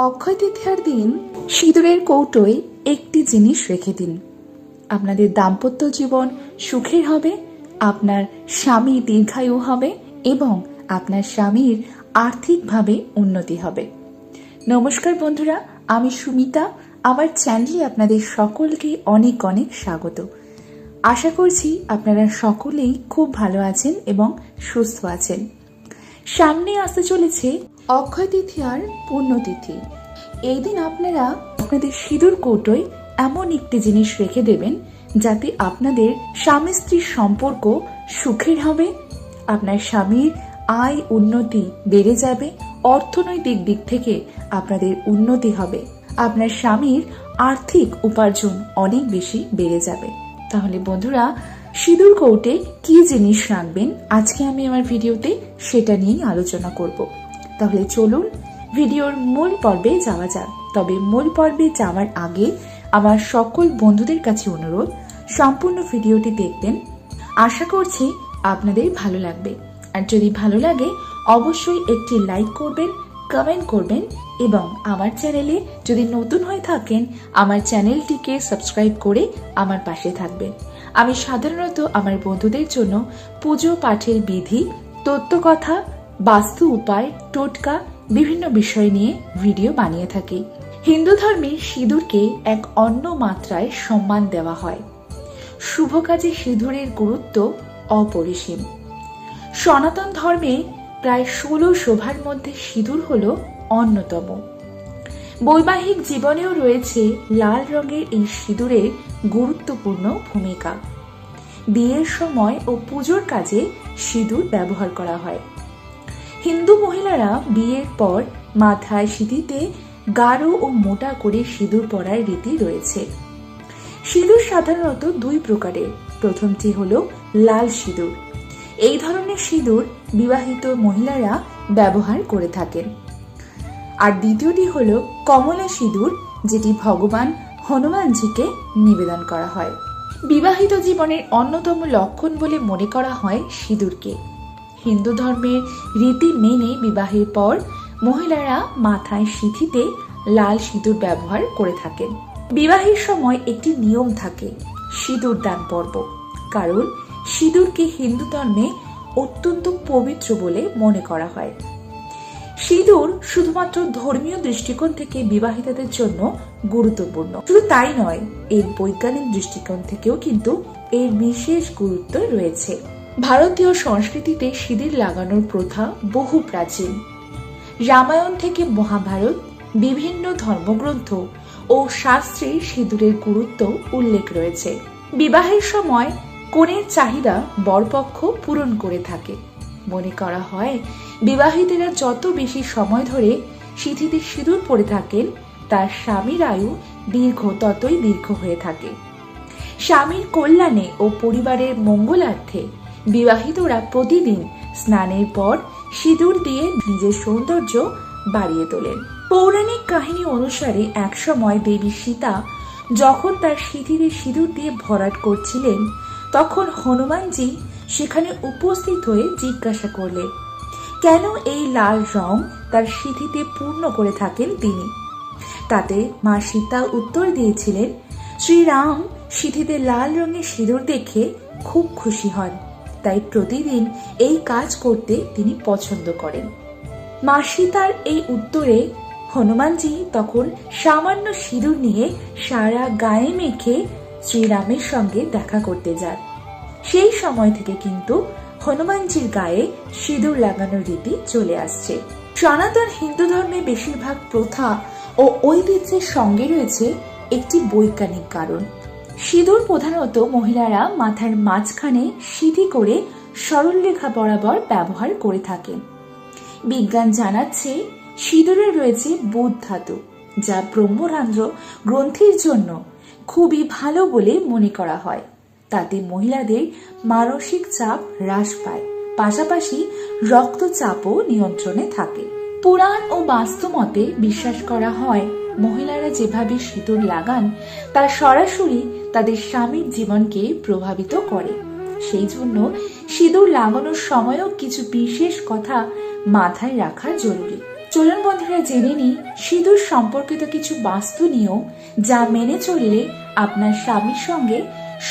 অক্ষয় তৃতীয়ার দিন সিঁদুরের কৌটোয় একটি জিনিস রেখে দিন। আপনাদের দাম্পত্য জীবন সুখের হবে, আপনার স্বামী দীর্ঘায়ু হবে এবং আপনার স্বামীর আর্থিকভাবে উন্নতি হবে। নমস্কার বন্ধুরা, আমি সুমিতা। আমার চ্যানেলে আপনাদের সকলকে অনেক অনেক স্বাগত। আশা করছি আপনারা সকলেই খুব ভালো আছেন এবং সুস্থ আছেন। সামনে আসতে চলেছে অক্ষয় তৃতীয়ার পুণ্যতিথি। এই দিন আপনারা আপনাদের সিঁদুর কৌটোয় এমন একটি জিনিস রেখে দেবেন যাতে আপনাদের স্বামী স্ত্রীর সম্পর্ক সুখের হবে, আপনার স্বামীর আয় উন্নতি বেড়ে যাবে, অর্থনৈতিক দিক থেকে আপনাদের উন্নতি হবে, আপনার স্বামীর আর্থিক উপার্জন অনেক বেশি বেড়ে যাবে। তাহলে বন্ধুরা, সিঁদুর কৌটে কি জিনিস রাখবেন আজকে আমি আমার ভিডিওতে সেটা নিয়েই আলোচনা করব। তাহলে চলুন ভিডিওর মূল পর্বে যাওয়া যাক। তবে মূল পর্বে যাওয়ার আগে আমার সকল বন্ধুদের কাছে অনুরোধ, সম্পূর্ণ ভিডিওটি দেখবেন। আশা করছি আপনাদের ভালো লাগবে। আর যদি ভালো লাগে অবশ্যই একটি লাইক করবেন, কমেন্ট করবেন এবং আমার চ্যানেলে যদি নতুন হয়ে থাকেন আমার চ্যানেলটিকে সাবস্ক্রাইব করে আমার পাশে থাকবেন। আমি সাধারণত আমার বন্ধুদের জন্য পুজো পাঠের বিধি, তত্ত্বকথা, বাস্তু উপায়, টোটকা বিভিন্ন বিষয় নিয়ে ভিডিও বানিয়ে থাকি। হিন্দু ধর্মে সিঁদুরকে এক অন্য মাত্রায় সম্মান দেওয়া হয়। শুভ কাজে সিঁদুরের গুরুত্ব অপরিসীম। সনাতন ধর্মে প্রায় 16 শোভার মধ্যে সিঁদুর হল অন্যতম। বৈবাহিক জীবনেও রয়েছে লাল রঙের এই সিঁদুরের গুরুত্বপূর্ণ ভূমিকা। বিয়ের সময় ও পুজোর কাজে সিঁদুর ব্যবহার করা হয়। হিন্দু মহিলারা বিয়ের পর মাথায় সিঁথিতে গাঢ় ও মোটা করে সিঁদুর পরার রীতি রয়েছে। সিঁদুর সাধারণত দুই প্রকারের। প্রথমটি হল লাল সিঁদুর। এই ধরনের সিঁদুর বিবাহিত মহিলারা ব্যবহার করে থাকেন। আর দ্বিতীয়টি হল কমলা সিঁদুর, যেটি ভগবান হনুমানজিকে নিবেদন করা হয়। বিবাহিত জীবনের অন্যতম লক্ষণ বলে মনে করা হয় সিঁদুরকে। হিন্দু ধর্মের রীতি মেনে বিবাহের পর মহিলারা মাথায় সিঁথিতে লাল সিঁদুর ব্যবহার করে থাকেন। বিবাহের সময় একটি নিয়ম থাকে, সিঁদুর দান পর্ব। কারণ সিঁদুরকে হিন্দু ধর্মে অত্যন্ত পবিত্র বলে মনে করা হয়। সিঁদুর শুধুমাত্র ধর্মীয় দৃষ্টিকোণ থেকে বিবাহিতদের জন্য গুরুত্বপূর্ণ, শুধু তাই নয়, এর বৈজ্ঞানিক দৃষ্টিকোণ থেকেও কিন্তু এর বিশেষ গুরুত্ব রয়েছে। ভারতীয় সংস্কৃতিতে সিঁদুর লাগানোর প্রথা বহু প্রাচীন। রামায়ণ থেকে মহাভারত, বিভিন্ন ধর্মগ্রন্থ ও শাস্ত্রে সিঁদুরের গুরুত্ব উল্লেখ রয়েছে। বিবাহের সময় কনের চাহিদা বরপক্ষ পূরণ করে থাকে। মনে করা হয় বিবাহিতেরা যত বেশি সময় ধরে সিঁথিতে সিঁদুর পরে থাকেন তার স্বামীর আয়ু ততই দীর্ঘ হয়ে থাকে। স্বামীর কল্যাণে ও পরিবারের মঙ্গলার্থে বিবাহিতরা প্রতিদিন স্নানের পর সিঁদুর দিয়ে নিজের সৌন্দর্য বাড়িয়ে তোলেন। পৌরাণিক কাহিনী অনুসারে একসময় দেবী সীতা যখন তার সিঁথিতে সিঁদুর দিয়ে ভরাট করছিলেন, তখন হনুমানজি সেখানে উপস্থিত হয়ে জিজ্ঞাসা করলেন কেন এই লাল রং তার সিঁথিতে পূর্ণ করে থাকেন তিনি। তাতে মা সীতা উত্তর দিয়েছিলেন, শ্রীরাম সিঁথিতে লাল রঙের সিঁদুর দেখে খুব খুশি হন, তাই প্রতিদিন এই কাজ করতে তিনি পছন্দ করেন। মা সীতার এই উত্তরে হনুমানজি তখন সামান্য সিঁদুর নিয়ে সারা গায়ে মেখে শ্রীরামের সঙ্গে দেখা করতে যান। সেই সময় থেকে কিন্তু হনুমানজির গায়ে সিঁদুর লাগানোর রীতি চলে আসছে। সনাতন হিন্দু ধর্মে বেশিরভাগ প্রথা ও ঐতিহ্যের সঙ্গে রয়েছে একটি বৈজ্ঞানিক কারণ। সিঁদুর প্রধানত মহিলারা মাথার মাঝখানে সিঁথি করে সরলরেখা বরাবর ব্যবহার করে থাকেন। বিজ্ঞান জানাচ্ছে সিঁদুরে রয়েছে বুধ ধাতু, যা ব্রহ্মরন্ধ্র গ্রন্থির জন্য খুবই ভালো বলে মনে করা হয়। তাতে মহিলাদের মানসিক চাপ হ্রাস পায়, পাশাপাশি রক্তচাপও নিয়ন্ত্রণে থাকে। পুরাণ ও বাস্তু মতে বিশ্বাস করা হয় মহিলারা যেভাবে সিঁদুর লাগান তা সরাসরি তাদের স্বামীর জীবনকে প্রভাবিত করে। সেই জন্য সিঁদুর লাগানোর সময়ও কিছু বিশেষ কথা মাথায় রাখা জরুরি। চলুন বন্ধুরা জেনে নিই সিঁদুর সম্পর্কিত কিছু বাস্তু নিয়ম যা মেনে চললে আপনার স্বামীর সঙ্গে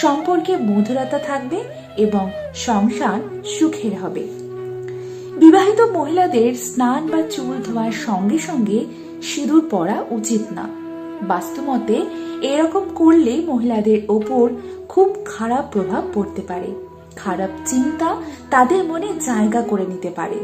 সম্পর্কে মধুরতা থাকবে এবং সংসার সুখের হবে। বিবাহিত মহিলাদের স্নান বা চুল ধোয়ার সঙ্গে সঙ্গে সিঁদুর পরা উচিত না। বাস্তুমতে এরকম করলে মহিলাদের ওপর খুব খারাপ প্রভাব পড়তে পারে। খারাপ চিন্তা তাদের মনে জায়গা করে নিতে পারে।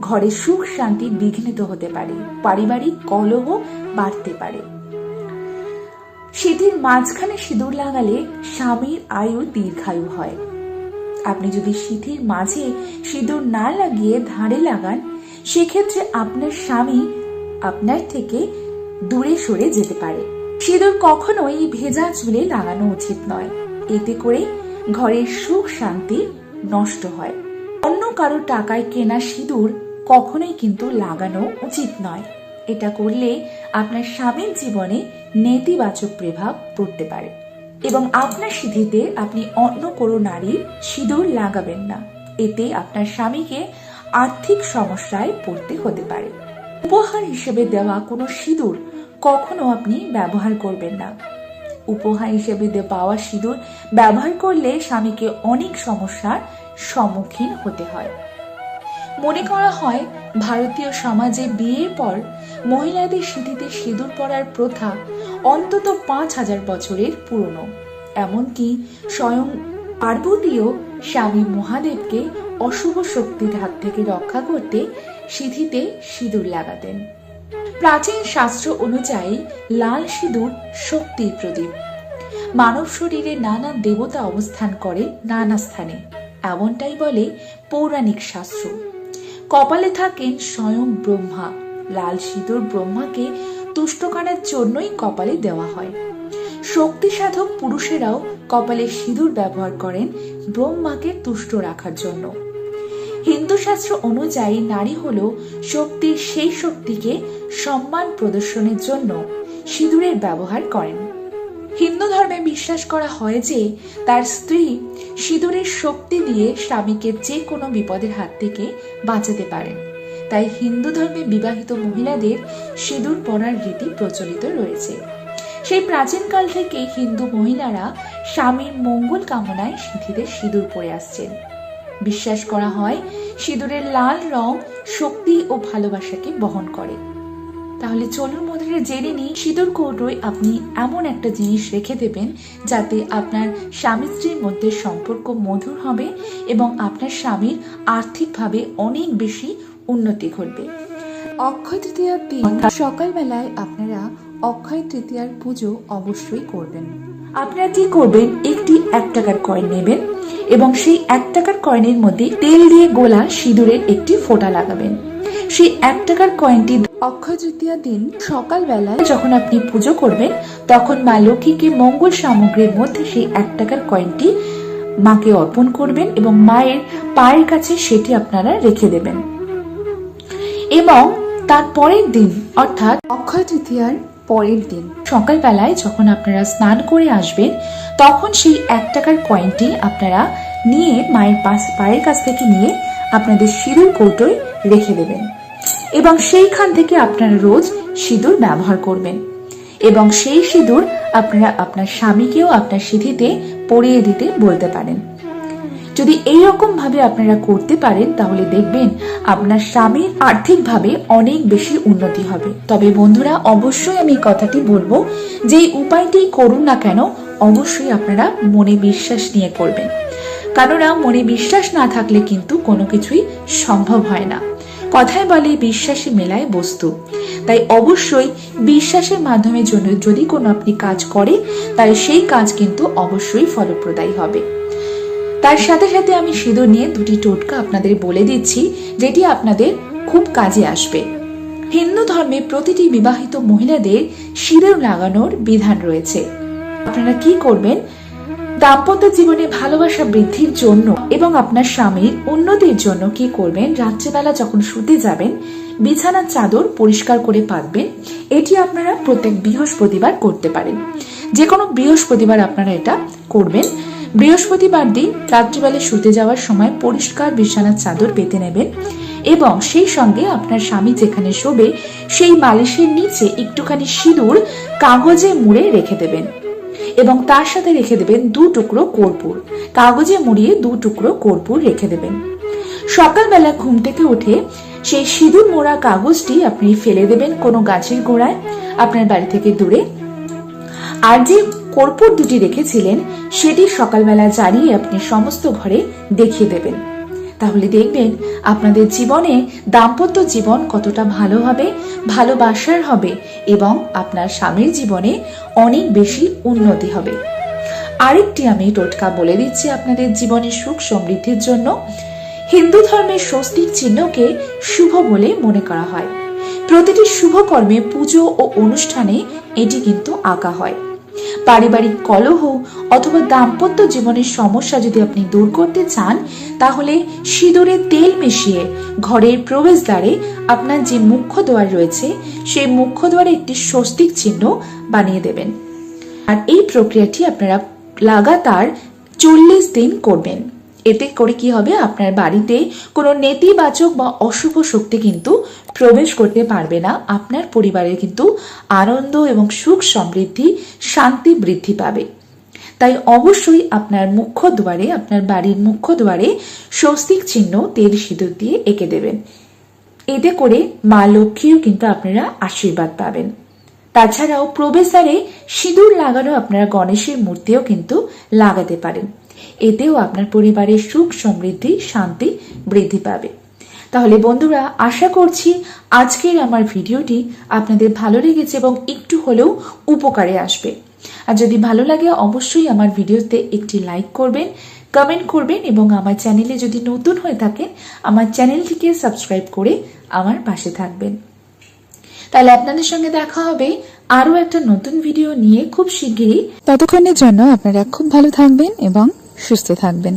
ঘরে সুখ শান্তি বিঘ্নিত হতে পারে। পারিবারিক কলহ বাড়তে পারে। সিঁথির মাঝখানে সিঁদুর লাগালে স্বামীর আয়ু দীর্ঘায়ু হয়। আপনি যদি সিঁথির মাঝে সিঁদুর না লাগিয়ে ধারে লাগান, সেক্ষেত্রে আপনার স্বামী আপনার থেকে দূরে সরে যেতে পারে। সিঁদুর কখনোই ভেজা চুলে লাগানো উচিত নয়। এতে করে ঘরের সুখ শান্তি নষ্ট হয়। অন্য কারো টাকায় কেনা সিঁদুর কখনোই কিন্তু লাগানো উচিত নয়। এটা করলে আপনার স্বামীর জীবনে নেতিবাচক প্রভাব পড়তে পারে এবং আপনার সিঁথিতে আপনি অন্য কোনো নারীর সিঁদুর লাগাবেন না। এতে আপনার স্বামীকে আর্থিক সমস্যায় পড়তে হতে পারে। উপহার হিসেবে দেওয়া কোনো সিঁদুর কখনো আপনি ব্যবহার করবেন না। উপহার হিসেবে পাওয়া সিঁদুর ব্যবহার করলে স্বামীকে অনেক সমস্যার সম্মুখীন হতে হয়। মনে করা হয় ভারতীয় সমাজে বিয়ের পর মহিলাদের সিঁথিতে সিঁদুর পরার প্রথা অন্তত 5000 বছরের পুরনো। এমনকি স্বয়ং পার্বতীও স্বামী মহাদেবকে অশুভ শক্তির হাত থেকে রক্ষা করতে সিঁথিতে সিঁদুর লাগাতেন। প্রাচীন শাস্ত্র অনুযায়ী লাল সিঁদুর শক্তির প্রদীপ। মানব শরীরে নানা দেবতা অবস্থান করে নানা স্থানে, এমনটাই বলে পৌরাণিক শাস্ত্র। কপালে থাকেন স্বয়ং ব্রহ্মা। লাল সিঁদুর ব্রহ্মাকে তুষ্ট করার জন্যই কপালে দেওয়া হয়। শক্তি সাধক পুরুষেরাও কপালে সিঁদুর ব্যবহার করেন ব্রহ্মাকে তুষ্ট রাখার জন্য। হিন্দু শাস্ত্র অনুযায়ী নারী হল শক্তির সেই শক্তিকে সম্মান প্রদর্শনের জন্য সিঁদুরের ব্যবহার করেন। হিন্দু ধর্মে বিশ্বাস করা হয় যে তার স্ত্রী সিঁদুরের শক্তি দিয়ে স্বামীকে যে কোনো বিপদের হাত থেকে বাঁচাতে পারেন। তাই হিন্দু ধর্মে বিবাহিত মহিলাদের সিঁদুর পরার রীতি প্রচলিত রয়েছে। সেই প্রাচীনকাল থেকে হিন্দু মহিলারা স্বামীর মঙ্গল কামনায় সিঁথিতে সিঁদুর পরে আসছেন। বিশ্বাস করা হয় সিঁদুরের লাল রং শক্তি ও ভালোবাসাকে বহন করে। তাহলে চলুন বন্ধুরা জেনে নিই সিঁদুর কৌটোয় আপনি এমন একটা জিনিস রেখে দেবেন যাতে আপনার স্বামী স্ত্রীর মধ্যে সম্পর্ক মধুর হবে এবং আপনার স্বামীর আর্থিকভাবে অনেক বেশি উন্নতি ঘটবে। অক্ষয় তৃতীয়ার দিন সকালবেলায় আপনারা অক্ষয় তৃতীয়ার পুজো অবশ্যই করবেন। আপনারা কি করবেন, একটি 1 টাকার কয়েন নেবেন এবং সেই 1 টাকার কয়েনের মধ্যে তেল দিয়ে গোলা সিঁদুরের একটি ফোঁটা লাগাবেন। সেই 1 টাকার কয়েনটি অক্ষয় তৃতীয়া দিন সকালবেলায় যখন আপনি পুজো করবেন তখন মা লক্ষ্মীকে মঙ্গল সামগ্রীর মধ্যে সেই 1 টাকার কয়েনটি মাকে অর্পণ করবেন এবং মায়ের পায়ের কাছে সেটি আপনারা রেখে দেবেন। এবং তার পরের দিন অর্থাৎ অক্ষয় তৃতীয়ার পরের দিন সকালবেলায় যখন আপনারা স্নান করে আসবেন তখন সেই 1 টাকার কয়েনটি আপনারা নিয়ে মায়ের পায়ের কাছ থেকে নিয়ে আপনাদের সিঁদুর কৌটোয় রেখে দেবেন এবং সেইখান থেকে আপনারা রোজ সিঁদুর ব্যবহার করবেন এবং সেই সিঁদুর আপনারা আপনার স্বামীকেও আপনার সিঁথিতে পরিয়ে দিতে বলতে পারেন। যদি এইরকম ভাবে আপনারা করতে পারেন তাহলে দেখবেন আপনার স্বামীর আর্থিকভাবে অনেক বেশি উন্নতি হবে। তবে বন্ধুরা অবশ্যই আমি কথাটি বলবো যে এই উপায়টি করুন না কেন অবশ্যই আপনারা মনে বিশ্বাস নিয়ে করবেন, কেননা মনে বিশ্বাস না থাকলে কিন্তু কোনো কিছুই সম্ভব হয় না। কথায় বলে বিশ্বাসী মেলায় বস্তু। তাই অবশ্যই বিশ্বাসের মাধ্যমে যদি কোনো আপনি কাজ করেন তাহলে সেই কাজ কিন্তু অবশ্যই ফলপ্রদায়ী হবে। তার সাথে সাথে আমি সিঁদুর নিয়ে 2টি টোটকা আপনাদের বলে দিচ্ছি যেটি আপনাদের খুব কাজে আসবে। হিন্দু ধর্মে প্রতিটি বিবাহিত মহিলাদের সিঁদুর লাগানোর বিধান রয়েছে। আপনারা কি করবেন, দাম্পত্য জীবনে ভালোবাসা বৃদ্ধির জন্য এবং আপনার স্বামীর উন্নতির জন্য কি করবেন, রাত্রেবেলা যখন শুতে যাবেন বিছানার চাদর পরিষ্কার করে পাতবেন। এটি আপনারা প্রত্যেক বৃহস্পতিবার করতে পারেন। যে কোনো বৃহস্পতিবার আপনারা এটা করবেন। বৃহস্পতিবার দিন রাত্রিবেলা শুতে যাওয়ার সময় পরিষ্কার বিছানার চাদর পেতে নেবেন এবং সেই সঙ্গে আপনার স্বামী যেখানে শোবে সেই বালিশের নিচে একটুখানি সিঁদুর কাগজে মুড়ে রেখে দেবেন এবং তার সাথে রেখে দেবেন 2 টুকরো কর্পূর। কাগজে মুড়িয়ে 2 টুকরো কর্পূর রেখে দেবেন। সকালবেলা ঘুম থেকে উঠে সেই সিঁদুর মোড়া কাগজটি আপনি ফেলে দেবেন কোনো গাছের গোড়ায় আপনার বাড়ি থেকে দূরে। আর যে কর্পূর দুটি রেখেছিলেন সেটি সকালবেলা জ্বালিয়ে আপনি সমস্ত ঘরে দেখিয়ে দেবেন। তাহলে দেখবেন আপনাদের জীবনে দাম্পত্য জীবন কতটা ভালো হবে, ভালোবাসার হবে এবং আপনার স্বামীর জীবনে অনেক বেশি উন্নতি হবে। আরেকটি আমি টোটকা বলে দিচ্ছি আপনাদের জীবনে সুখ সমৃদ্ধির জন্য। হিন্দু ধর্মের স্বস্তিক চিহ্নকে শুভ বলে মনে করা হয়। প্রতিটি শুভ কর্মে, পুজো ও অনুষ্ঠানে এটি কিন্তু আঁকা হয়। পারিবারিক কলহ অথবা দাম্পত্য জীবনের সমস্যা যদি আপনি দূর করতে চান তাহলে সিঁদুরে তেল মিশিয়ে ঘরের প্রবেশদ্বারে আপনার যে মুখ্য দ্বার রয়েছে সেই মুখ্য দ্বারে একটি স্বস্তিক চিহ্ন বানিয়ে দেবেন। আর এই প্রক্রিয়াটি আপনারা লাগাতার 40 দিন করবেন। এতে করে কি হবে, আপনার বাড়িতে কোনো নেতিবাচক বা অশুভ শক্তি কিন্তু প্রবেশ করতে পারবে না। আপনার পরিবারের কিন্তু আনন্দ এবং সুখ সমৃদ্ধি, শান্তি বৃদ্ধি পাবে। তাই অবশ্যই আপনার মুখ্য দ্বারে, আপনার বাড়ির মুখ্য দ্বারে স্বস্তিক চিহ্ন তেল সিঁদুর দিয়ে এঁকে দেবেন। এতে করে মা লক্ষ্মীও কিন্তু আপনারা আশীর্বাদ পাবেন। তাছাড়াও প্রবেশদ্বারে সিঁদুর লাগানো আপনারা গণেশের মূর্তিও কিন্তু লাগাতে পারেন। এতেও আপনার পরিবারের সুখ সমৃদ্ধি, শান্তি বৃদ্ধি পাবে। তাহলে বন্ধুরা, আশা করছি আজকের আমার ভিডিওটি আপনাদের ভালো লেগেছে এবং একটু হলেও উপকারে আসবে। আর যদি ভালো লাগে অবশ্যই আমার ভিডিওতে একটি লাইক করবেন, কমেন্ট করবেন এবং আমার চ্যানেলে যদি নতুন হয়ে থাকেন আমার চ্যানেলটিকে সাবস্ক্রাইব করে আমার পাশে থাকবেন। তাহলে আপনাদের সঙ্গে দেখা হবে আরো একটা নতুন ভিডিও নিয়ে খুব শিগগিরই। ততক্ষণের জন্য আপনারা খুব ভালো থাকবেন এবং সুস্থ থাকবেন।